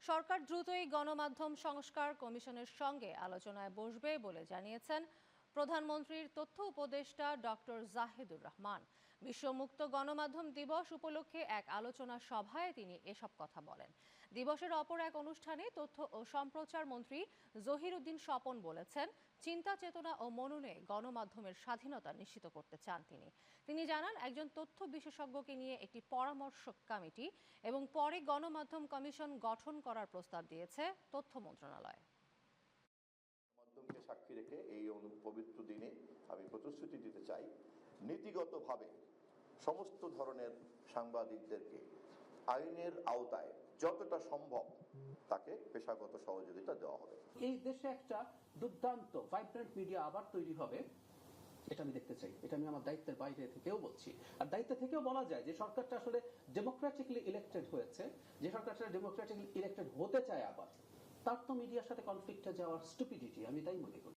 সরকার দ্রুতই গণমাধ্যম সংস্কার কমিশনের সঙ্গে আলোচনায় বসবে বলে জানিয়েছেন প্রধানমন্ত্রীর তথ্য উপদেষ্টা ডক্টর জাহিদুর রহমান। বিশ্ব মুক্ত গণমাধ্যম দিবস উপলক্ষে এক আলোচনা সভায় তিনি এসব কথা বলেন। দিবসের অপর এক অনুষ্ঠানে তথ্য ও সম্প্রচার মন্ত্রী জহিরুদ্দিন স্বপন বলেছেন, চিন্তা চেতনা ও মননে গণমাধ্যমের স্বাধীনতা নিশ্চিত করতে চান তিনি জানান, একজন তথ্য বিশেষজ্ঞকে নিয়ে একটি পরামর্শ কমিটি এবং পরে গণমাধ্যম কমিশন গঠন করার প্রস্তাব দিয়েছে তথ্য মন্ত্রণালয়। মাধ্যমকে সাক্ষী রেখে এই পবিত্র দিনে আমি প্রতিশ্রুতি দিতে চাই, নীতিগতভাবে সমস্ত ধরনের সাংবাদিকদেরকে আইনের আওতায় যতটা সম্ভব তাকে পেশাগত সহযোগিতা দেওয়া হবে। এই দেশে একটা দুর্দান্ত ভাইব্রেন্ট মিডিয়া আবার তৈরি হবে, এটা আমি দেখতে চাই। এটা আমি আমার দায়িত্বের বাইরে থেকেও বলছি। আর দায়িত্ব থেকেও বলা যায় যে সরকারটা আসলে ডেমোক্রেটিকলি ইলেক্টেড হয়েছে, যে সরকারটা ডেমোক্রেটিকলি ইলেক্টেড হতে চায় আবার, তার তো মিডিয়ার সাথে কনফ্লিক্টে যাওয়ার স্টুপিডিটি, আমি তাই মনে করি।